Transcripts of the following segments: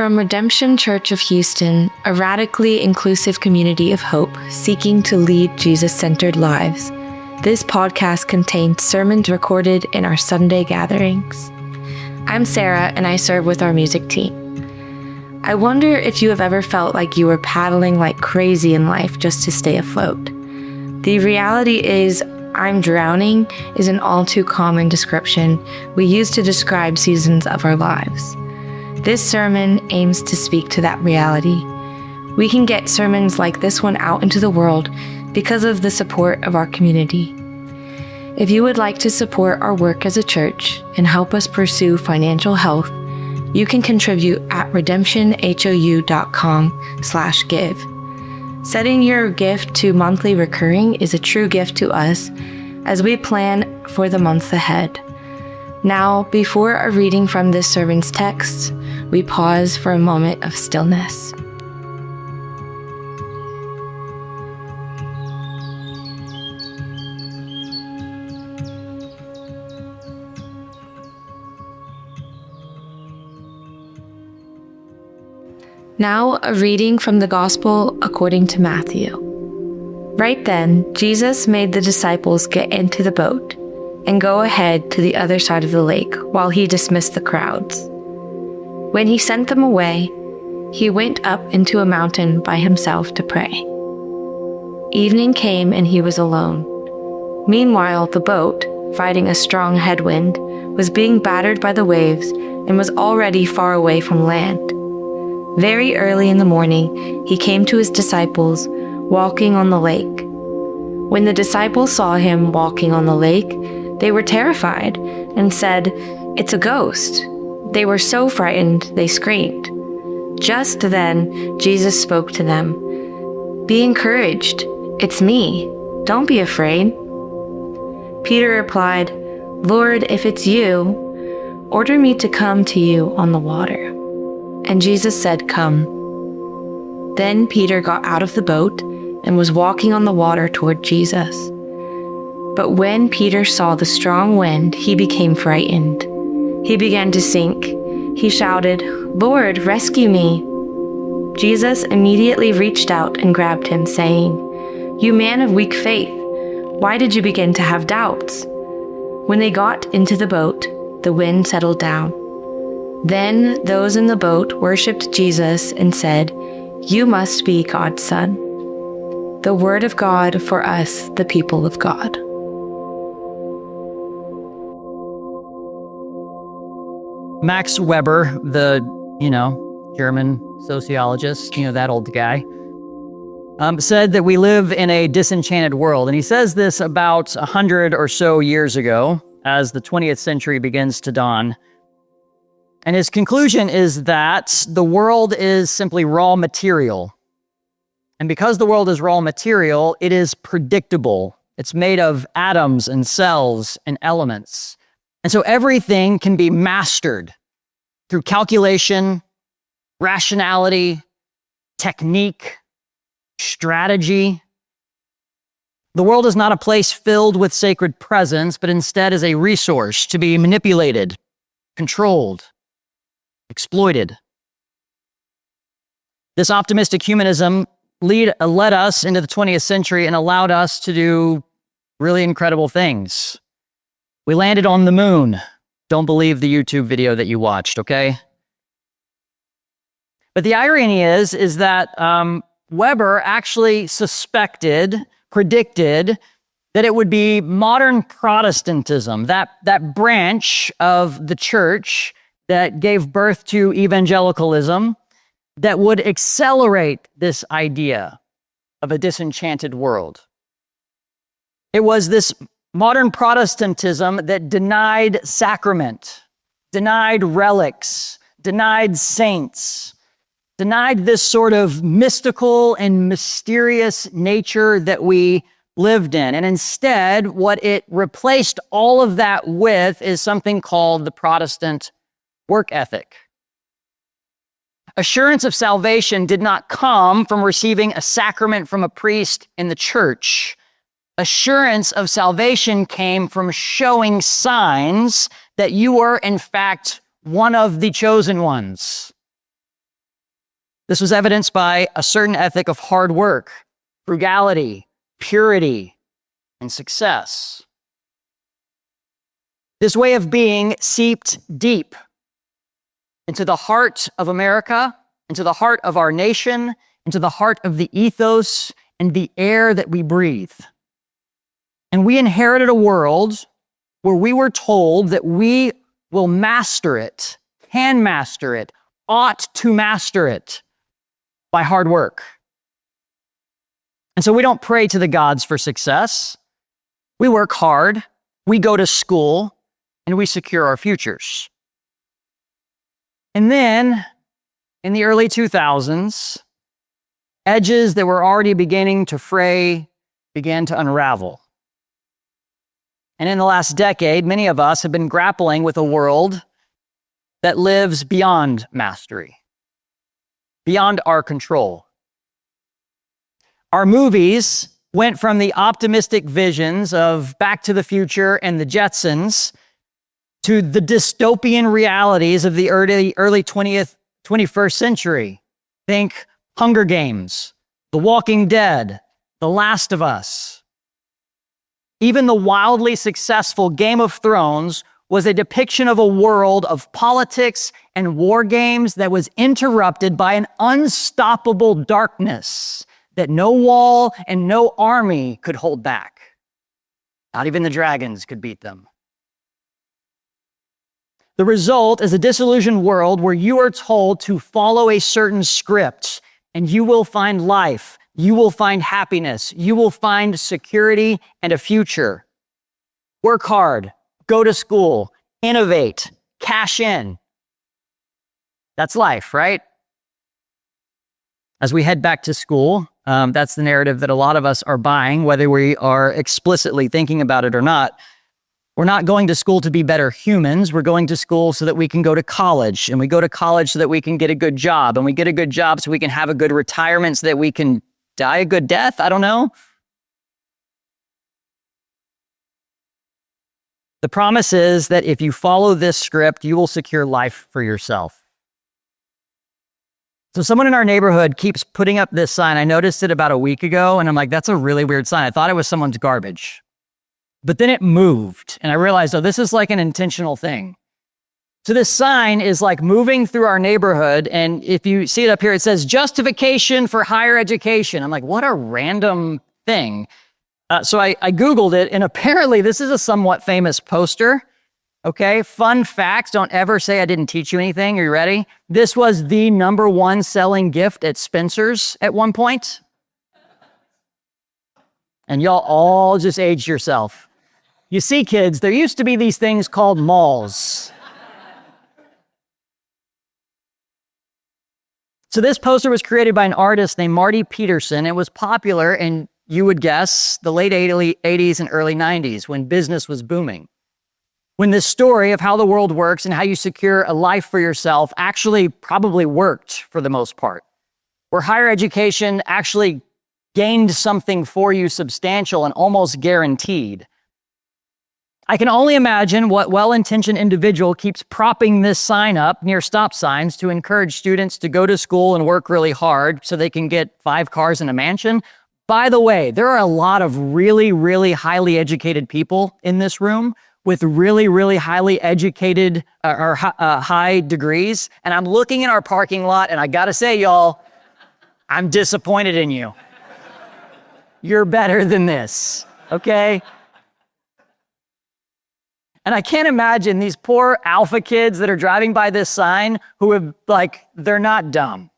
From Redemption Church of Houston, a radically inclusive community of hope seeking to lead Jesus-centered lives, this podcast contains sermons recorded in our Sunday gatherings. I'm Sarah, and I serve with our music team. I wonder if you have ever felt like you were paddling like crazy in life just to stay afloat. The reality is, I'm drowning is an all too common description we use to describe seasons of our lives. This sermon aims to speak to that reality. We can get sermons like this one out into the world because of the support of our community. If you would like to support our work as a church and help us pursue financial health, you can contribute at redemptionhou.com/give. Setting your gift to monthly recurring is a true gift to us as we plan for the months ahead. Now, before a reading from this sermon's text, we pause for a moment of stillness. Now, a reading from the Gospel according to Matthew. Right then, Jesus made the disciples get into the boat and go ahead to the other side of the lake while he dismissed the crowds. When he sent them away, he went up into a mountain by himself to pray. Evening came and he was alone. Meanwhile, the boat, fighting a strong headwind, was being battered by the waves and was already far away from land. Very early in the morning, he came to his disciples, walking on the lake. When the disciples saw him walking on the lake, they were terrified and said, "It's a ghost." They were so frightened, they screamed. Just then, Jesus spoke to them. "Be encouraged. It's me. Don't be afraid." Peter replied, "Lord, if it's you, order me to come to you on the water." And Jesus said, "Come." Then Peter got out of the boat and was walking on the water toward Jesus. But when Peter saw the strong wind, he became frightened. He began to sink. He shouted, "Lord, rescue me." Jesus immediately reached out and grabbed him, saying, "You man of weak faith, why did you begin to have doubts?" When they got into the boat, the wind settled down. Then those in the boat worshipped Jesus and said, "You must be God's Son." The word of God for us, the people of God. Max Weber, the, German sociologist, that old guy, said that we live in a disenchanted world. And he says this about 100 or so years ago as the 20th century begins to dawn. And his conclusion is that the world is simply raw material. And because the world is raw material, it is predictable. It's made of atoms and cells and elements. And so everything can be mastered through calculation, rationality, technique, strategy. The world is not a place filled with sacred presence, but instead is a resource to be manipulated, controlled, exploited. This optimistic humanism led us into the 20th century and allowed us to do really incredible things. We landed on the moon. Don't believe the YouTube video that you watched, okay? But the irony is that Weber actually predicted that it would be modern Protestantism, that branch of the church that gave birth to evangelicalism, that would accelerate this idea of a disenchanted world. It was this modern Protestantism that denied sacrament, denied relics, denied saints, denied this sort of mystical and mysterious nature that we lived in. And instead, what it replaced all of that with is something called the Protestant work ethic. Assurance of salvation did not come from receiving a sacrament from a priest in the church. Assurance of salvation came from showing signs that you were, in fact, one of the chosen ones. This was evidenced by a certain ethic of hard work, frugality, purity, and success. This way of being seeped deep into the heart of America, into the heart of our nation, into the heart of the ethos and the air that we breathe. And we inherited a world where we were told that we will master it, can master it, ought to master it by hard work. And so we don't pray to the gods for success. We work hard, we go to school, and we secure our futures. And then, in the early 2000s, edges that were already beginning to fray began to unravel. And in the last decade, many of us have been grappling with a world that lives beyond mastery, beyond our control. Our movies went from the optimistic visions of Back to the Future and the Jetsons to the dystopian realities of the early 21st century. Think Hunger Games, The Walking Dead, The Last of Us. Even the wildly successful Game of Thrones was a depiction of a world of politics and war games that was interrupted by an unstoppable darkness that no wall and no army could hold back. Not even the dragons could beat them. The result is a disillusioned world where you are told to follow a certain script and you will find life, you will find happiness, you will find security and a future. Work hard, go to school, innovate, cash in. That's life, right? As we head back to school, that's the narrative that a lot of us are buying, whether we are explicitly thinking about it or not. We're not going to school to be better humans. We're going to school so that we can go to college, and we go to college so that we can get a good job, and we get a good job so we can have a good retirement so that we can die a good death. I don't know. The promise is that if you follow this script, you will secure life for yourself. So someone in our neighborhood keeps putting up this sign. I noticed it about a week ago, and I'm like, that's a really weird sign. I thought it was someone's garbage. But then it moved, and I realized, oh, this is like an intentional thing. So this sign is like moving through our neighborhood, and if you see it up here, it says justification for higher education. I'm like, what a random thing. So I Googled it, and apparently this is a somewhat famous poster. Okay, fun facts, don't ever say I didn't teach you anything. Are you ready? This was the #1 selling gift at Spencer's at one point. And y'all all just aged yourself. You see, kids, there used to be these things called malls. So this poster was created by an artist named Marty Peterson. It was popular in, you would guess, the late 80s and early 90s when business was booming. When this story of how the world works and how you secure a life for yourself actually probably worked for the most part. Where higher education actually gained something for you substantial and almost guaranteed. I can only imagine what well-intentioned individual keeps propping this sign up near stop signs to encourage students to go to school and work really hard so they can get 5 cars and a mansion. By the way, there are a lot of really, really highly educated people in this room with really, really highly educated high degrees. And I'm looking in our parking lot, and I gotta say, y'all, I'm disappointed in you. You're better than this, okay? And I can't imagine these poor alpha kids that are driving by this sign who have, they're not dumb.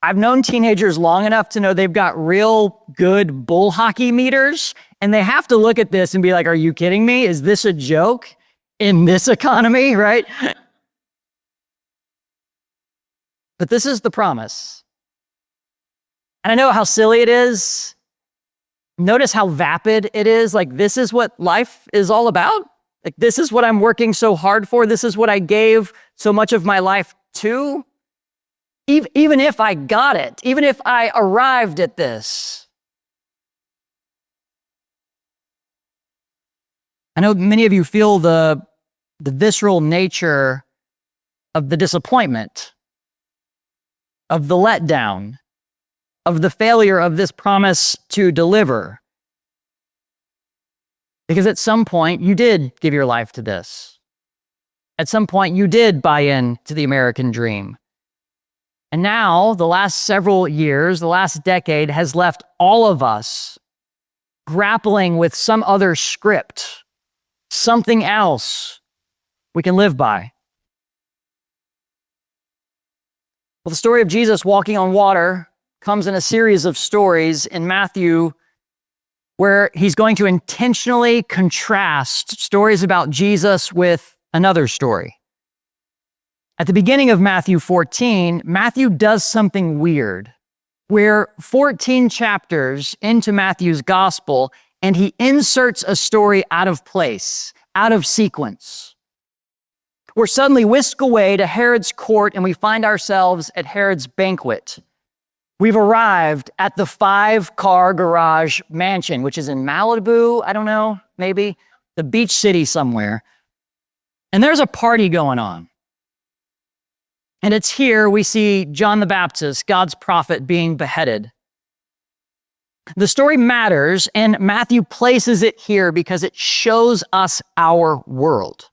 I've known teenagers long enough to know they've got real good bull hockey meters, and they have to look at this and be like, are you kidding me? Is this a joke in this economy, right? But this is the promise. And I know how silly it is. Notice how vapid it is. Like, this is what life is all about. Like, this is what I'm working so hard for. This is what I gave so much of my life to. Even if I got it, even if I arrived at this. I know many of you feel the visceral nature of the disappointment. of the letdown, of the failure of this promise to deliver. Because at some point, you did give your life to this. At some point, you did buy in to the American dream. And now, the last several years, the last decade has left all of us grappling with some other script, something else we can live by. Well, the story of Jesus walking on water comes in a series of stories in Matthew where he's going to intentionally contrast stories about Jesus with another story. At the beginning of Matthew 14, Matthew does something weird, where 14 chapters into Matthew's gospel, and he inserts a story out of place, out of sequence. We're suddenly whisked away to Herod's court, and we find ourselves at Herod's banquet. We've arrived at the 5-car garage mansion, which is in Malibu, I don't know, maybe, the beach city somewhere. And there's a party going on. And it's here we see John the Baptist, God's prophet, being beheaded. The story matters, and Matthew places it here because it shows us our world.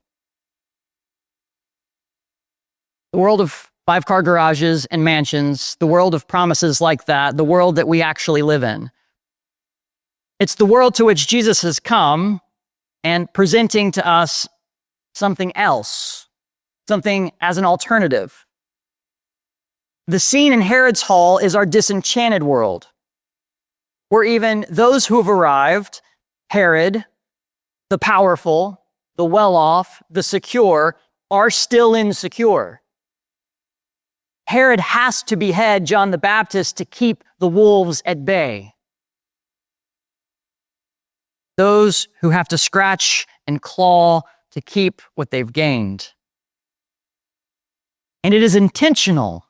The world of 5-car garages and mansions, the world of promises like that, the world that we actually live in. It's the world to which Jesus has come and presenting to us something else, something as an alternative. The scene in Herod's hall is our disenchanted world, where even those who have arrived, Herod, the powerful, the well-off, the secure, are still insecure. Herod has to behead John the Baptist to keep the wolves at bay. Those who have to scratch and claw to keep what they've gained. And it is intentional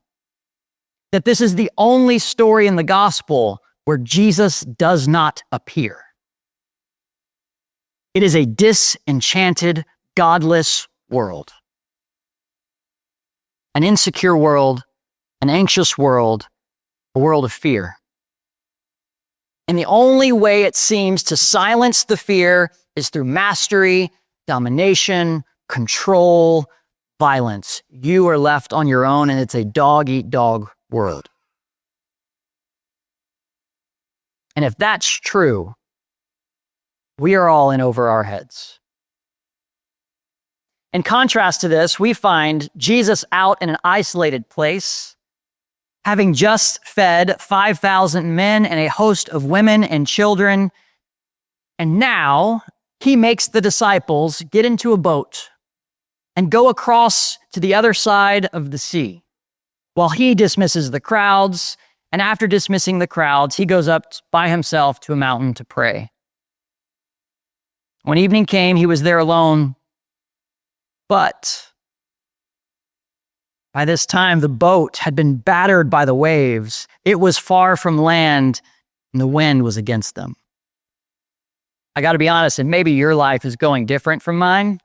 that this is the only story in the gospel where Jesus does not appear. It is a disenchanted, godless world. An insecure world, an anxious world, a world of fear. And the only way it seems to silence the fear is through mastery, domination, control, violence. You are left on your own, and it's a dog-eat-dog world. And if that's true, we are all in over our heads. In contrast to this, we find Jesus out in an isolated place, having just fed 5,000 men and a host of women and children. And now he makes the disciples get into a boat and go across to the other side of the sea while he dismisses the crowds. And after dismissing the crowds, he goes up by himself to a mountain to pray. When evening came, he was there alone. But by this time, the boat had been battered by the waves. It was far from land, and the wind was against them. I got to be honest, and maybe your life is going different from mine,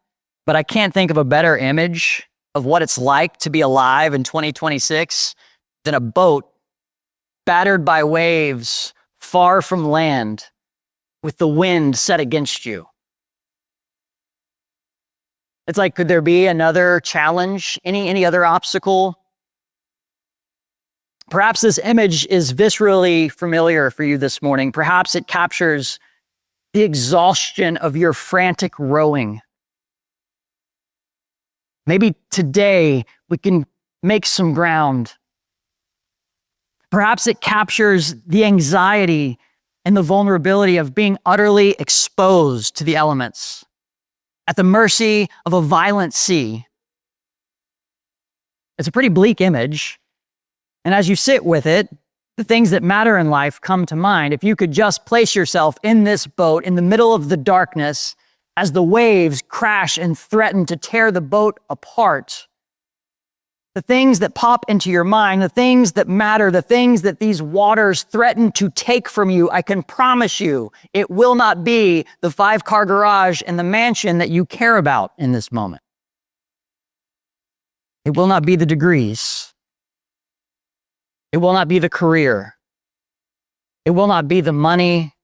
but I can't think of a better image of what it's like to be alive in 2026 than a boat battered by waves, far from land, with the wind set against you. It's like, could there be another challenge, any other obstacle? Perhaps this image is viscerally familiar for you this morning. Perhaps it captures the exhaustion of your frantic rowing. Maybe today we can make some ground. Perhaps it captures the anxiety and the vulnerability of being utterly exposed to the elements, at the mercy of a violent sea. It's a pretty bleak image. And as you sit with it, the things that matter in life come to mind. If you could just place yourself in this boat in the middle of the darkness as the waves crash and threaten to tear the boat apart, the things that pop into your mind, the things that matter, the things that these waters threaten to take from you, I can promise you, it will not be the 5-car garage and the mansion that you care about in this moment. It will not be the degrees. It will not be the career. It will not be the money.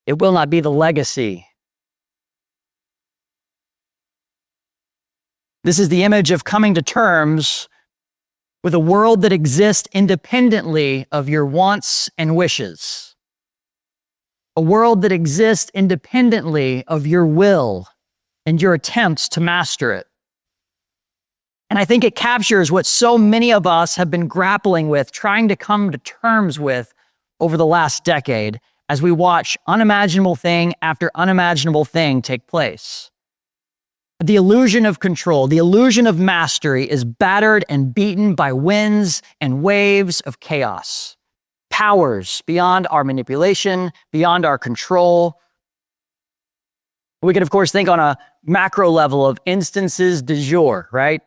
It will not be the legacy. This is the image of coming to terms with a world that exists independently of your wants and wishes. A world that exists independently of your will and your attempts to master it. And I think it captures what so many of us have been grappling with, trying to come to terms with over the last decade as we watch unimaginable thing after unimaginable thing take place. The illusion of control, the illusion of mastery is battered and beaten by winds and waves of chaos. Powers beyond our manipulation, beyond our control. We could, of course, think on a macro level of instances du jour, right?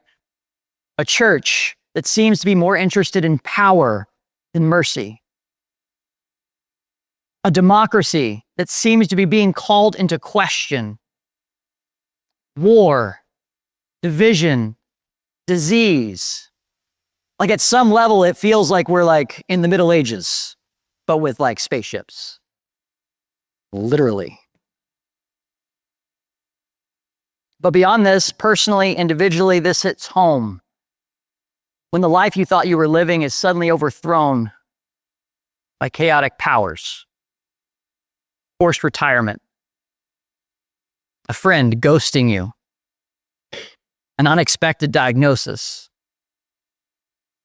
A church that seems to be more interested in power than mercy. A democracy that seems to be being called into question. War, division, disease. Like at some level, it feels like we're like in the Middle Ages, but with like spaceships. Literally. But beyond this, personally, individually, this hits home. When the life you thought you were living is suddenly overthrown by chaotic powers, forced retirement, a friend ghosting you, an unexpected diagnosis,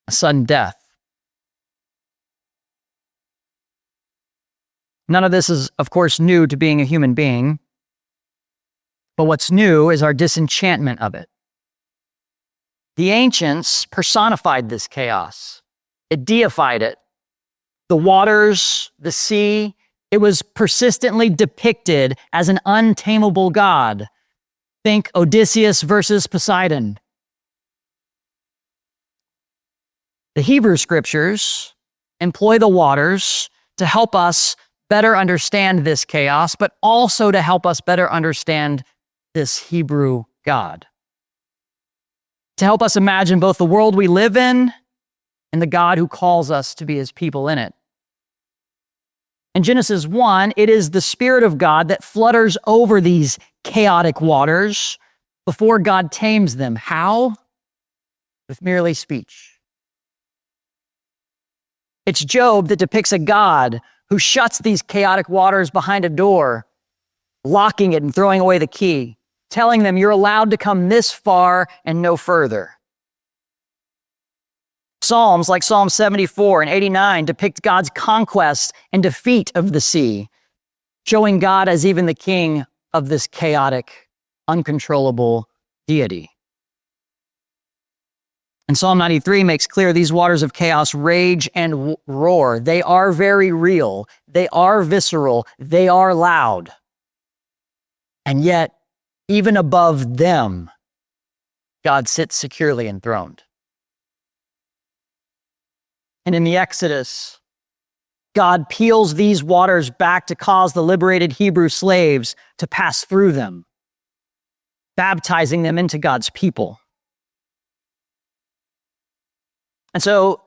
a sudden death. None of this is, of course, new to being a human being, but what's new is our disenchantment of it. The ancients personified this chaos. It deified it. The waters, the sea, it was persistently depicted as an untamable god. Think Odysseus versus Poseidon. The Hebrew scriptures employ the waters to help us better understand this chaos, but also to help us better understand this Hebrew God. To help us imagine both the world we live in and the God who calls us to be his people in it. In Genesis 1, it is the Spirit of God that flutters over these chaotic waters before God tames them. How? With merely speech. It's Job that depicts a God who shuts these chaotic waters behind a door, locking it and throwing away the key, telling them you're allowed to come this far and no further. Psalms like Psalm 74 and 89 depict God's conquest and defeat of the sea, showing God as even the king of this chaotic, uncontrollable deity. And Psalm 93 makes clear these waters of chaos rage and roar. They are very real. They are visceral. They are loud. And yet, even above them, God sits securely enthroned. And in the Exodus, God peels these waters back to cause the liberated Hebrew slaves to pass through them, baptizing them into God's people. And so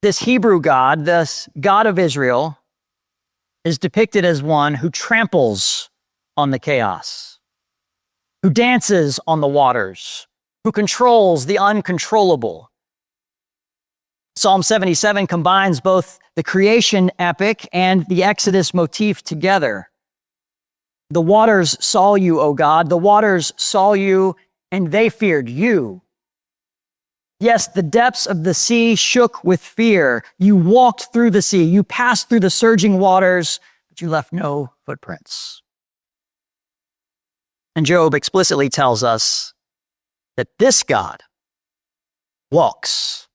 this Hebrew God, this God of Israel, is depicted as one who tramples on the chaos, who dances on the waters, who controls the uncontrollable. Psalm 77 combines both the creation epic and the Exodus motif together. The waters saw you, O God. The waters saw you, and they feared you. Yes, the depths of the sea shook with fear. You walked through the sea. You passed through the surging waters, but you left no footprints. And Job explicitly tells us that this God walks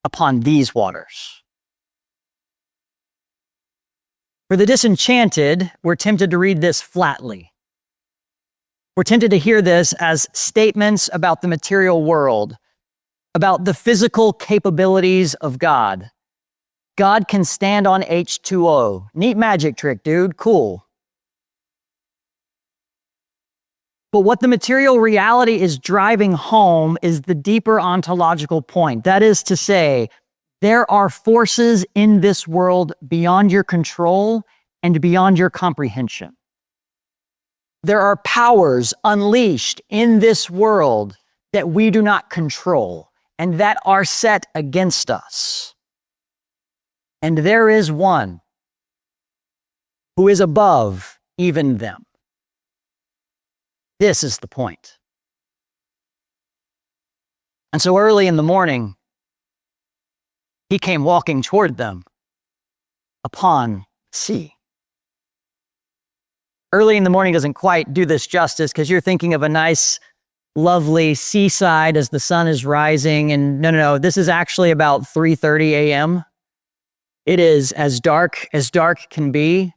upon these waters. For the disenchanted, we're tempted to read this flatly. We're tempted to hear this as statements about the material world, about the physical capabilities of God. God can stand on H2O. Neat magic trick, dude. Cool. But what the material reality is driving home is the deeper ontological point. That is to say, There are forces in this world beyond your control and beyond your comprehension. There are powers unleashed in this world that we do not control and that are set against us. And there is one who is above even them. This is the point. And so early in the morning, he came walking toward them upon the sea. Early in the morning doesn't quite do this justice because you're thinking of a nice, lovely seaside as the sun is rising. And no, this is actually about 3:30 a.m. It is as dark can be.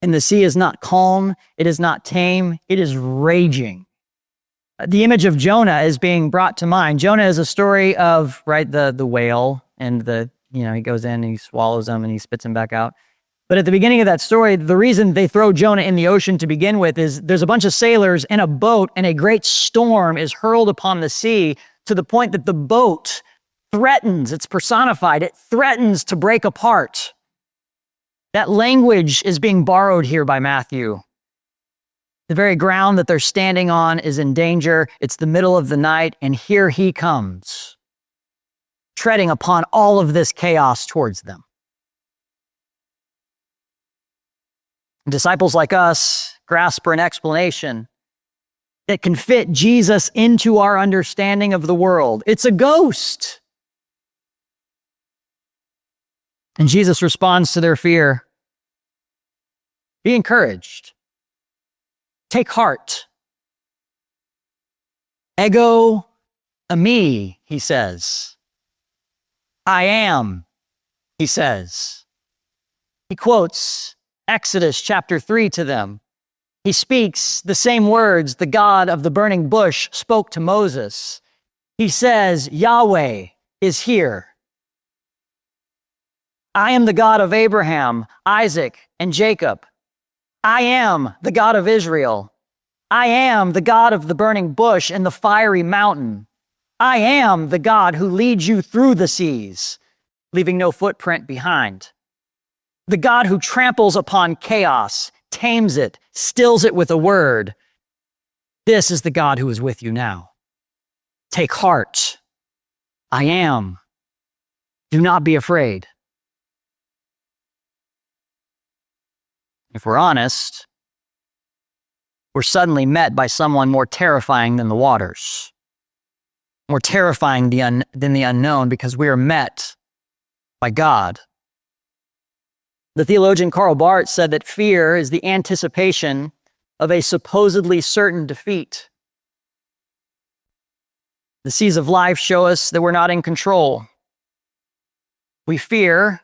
And the sea is not calm. It is not tame. It is raging. The image of Jonah is being brought to mind. Jonah is a story of, right, the whale and he goes in and he swallows them and he spits them back out. But at the beginning of that story, the reason they throw Jonah in the ocean to begin with is there's a bunch of sailors in a boat and a great storm is hurled upon the sea to the point that the boat threatens, it's personified, it threatens to break apart. That language is being borrowed here by Matthew. The very ground that they're standing on is in danger. It's the middle of the night, and here he comes, treading upon all of this chaos towards them. Disciples like us grasp for an explanation that can fit Jesus into our understanding of the world. It's a ghost. And Jesus responds to their fear. Be encouraged. Take heart. Ego eimi, he says. I am, he says. He quotes Exodus chapter 3 to them. He speaks the same words the God of the burning bush spoke to Moses. He says, Yahweh is here. I am the God of Abraham, Isaac, and Jacob. I am the God of Israel. I am the God of the burning bush and the fiery mountain. I am the God who leads you through the seas, leaving no footprint behind. The God who tramples upon chaos, tames it, stills it with a word. This is the God who is with you now. Take heart. I am. Do not be afraid. If we're honest, we're suddenly met by someone more terrifying than the waters, more terrifying than the unknown, because we are met by God. The theologian Karl Barth said that fear is the anticipation of a supposedly certain defeat. The seas of life show us that we're not in control. We fear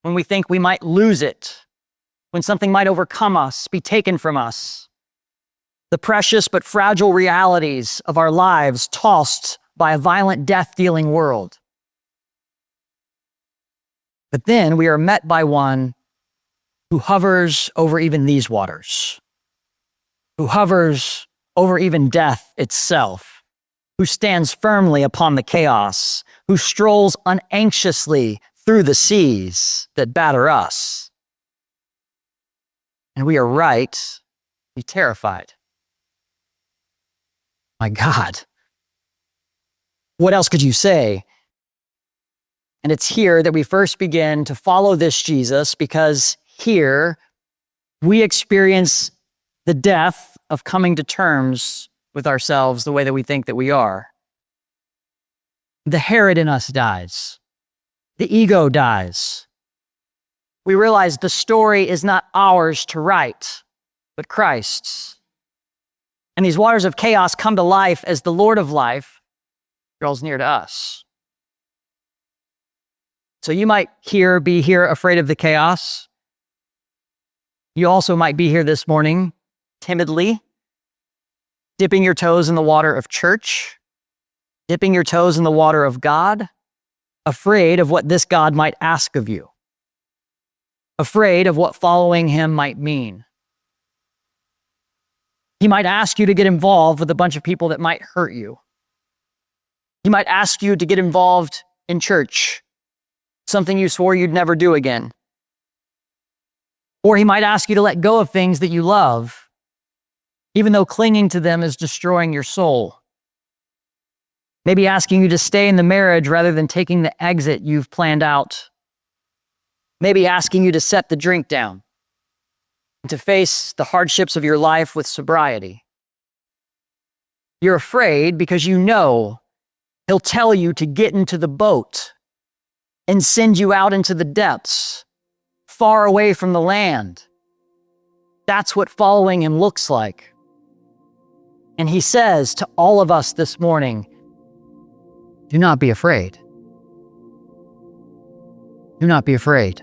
when we think we might lose it, when something might overcome us, be taken from us. The precious but fragile realities of our lives tossed by a violent, death-dealing world. But then we are met by one who hovers over even these waters, who hovers over even death itself, who stands firmly upon the chaos, who strolls unanxiously through the seas that batter us. And we are right to be terrified. My God, what else could you say? And it's here that we first begin to follow this Jesus, because here we experience the death of coming to terms with ourselves the way that we think that we are. The Herod in us dies. The ego dies. We realize the story is not ours to write, but Christ's. And these waters of chaos come to life as the Lord of life draws near to us. So you might be here afraid of the chaos. You also might be here this morning timidly, dipping your toes in the water of church, dipping your toes in the water of God, afraid of what this God might ask of you, afraid of what following him might mean. He might ask you to get involved with a bunch of people that might hurt you. He might ask you to get involved in church, something you swore you'd never do again. Or he might ask you to let go of things that you love, even though clinging to them is destroying your soul. Maybe asking you to stay in the marriage rather than taking the exit you've planned out. Maybe asking you to set the drink down and to face the hardships of your life with sobriety. You're afraid because you know he'll tell you to get into the boat and send you out into the depths, far away from the land. That's what following him looks like. And he says to all of us this morning, do not be afraid. Do not be afraid.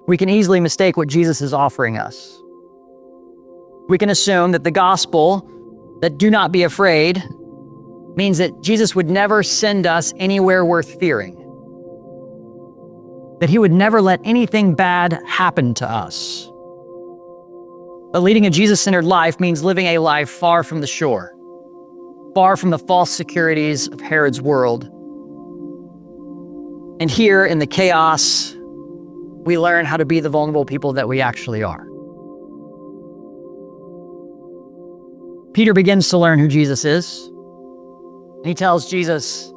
We can easily mistake what Jesus is offering us. We can assume that the gospel, that do not be afraid, means that Jesus would never send us anywhere worth fearing. That he would never let anything bad happen to us. But leading a Jesus-centered life means living a life far from the shore, far from the false securities of Herod's world. And here in the chaos, we learn how to be the vulnerable people that we actually are. Peter begins to learn who Jesus is. And he tells Jesus,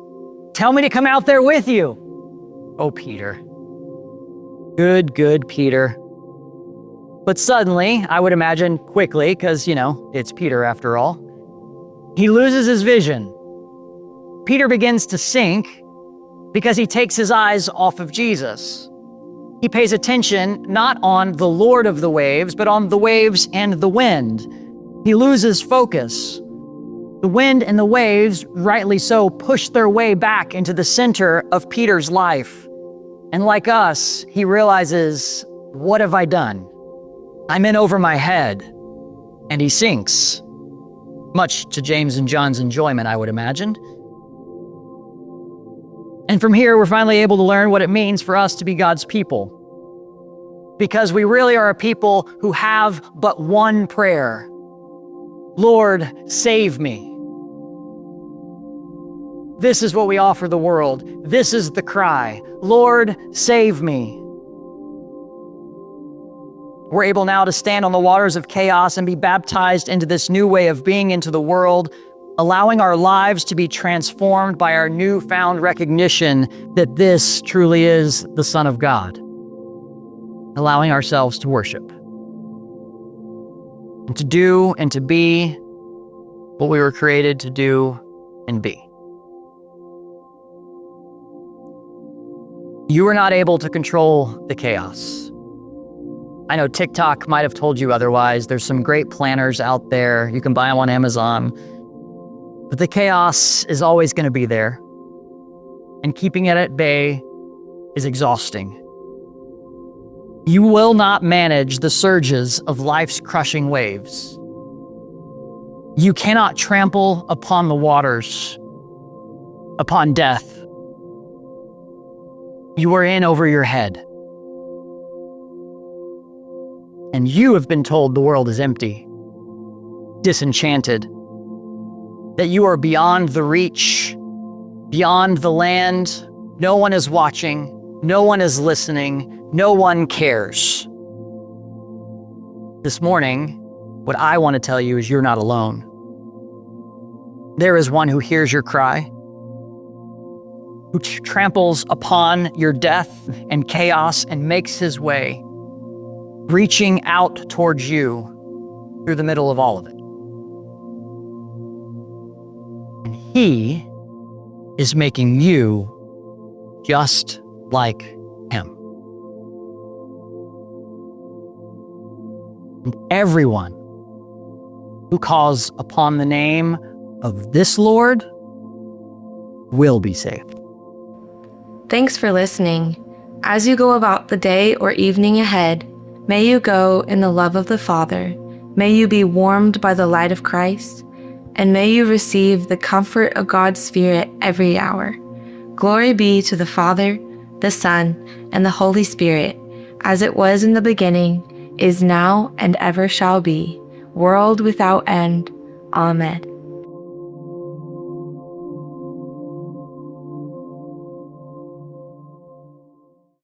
tell me to come out there with you. Oh, Peter. Good, Peter. But suddenly, I would imagine quickly, because, it's Peter after all, he loses his vision. Peter begins to sink because he takes his eyes off of Jesus. He pays attention not on the Lord of the waves, but on the waves and the wind. He loses focus. The wind and the waves, rightly so, push their way back into the center of Peter's life. And like us, he realizes, what have I done? I'm in over my head. And he sinks, much to James and John's enjoyment, I would imagine. And from here, we're finally able to learn what it means for us to be God's people. Because we really are a people who have but one prayer. Lord, save me. This is what we offer the world. This is the cry. Lord, save me. We're able now to stand on the waters of chaos and be baptized into this new way of being into the world, allowing our lives to be transformed by our newfound recognition that this truly is the Son of God, allowing ourselves to worship and to do and to be what we were created to do and be. You are not able to control the chaos. I know TikTok might have told you otherwise. There's some great planners out there. You can buy them on Amazon. But the chaos is always going to be there. And keeping it at bay is exhausting. You will not manage the surges of life's crushing waves. You cannot trample upon the waters, upon death. You are in over your head. And you have been told the world is empty, disenchanted, that you are beyond the reach, beyond the land. No one is watching, no one is listening, no one cares. This morning, what I want to tell you is you're not alone. There is one who hears your cry, who tramples upon your death and chaos and makes his way, reaching out towards you through the middle of all of it. And he is making you just like him. And everyone who calls upon the name of this Lord will be saved. Thanks for listening. As you go about the day or evening ahead, may you go in the love of the Father, may you be warmed by the light of Christ, and may you receive the comfort of God's Spirit every hour. Glory be to the Father, the Son, and the Holy Spirit, as it was in the beginning, is now, and ever shall be, world without end. Amen.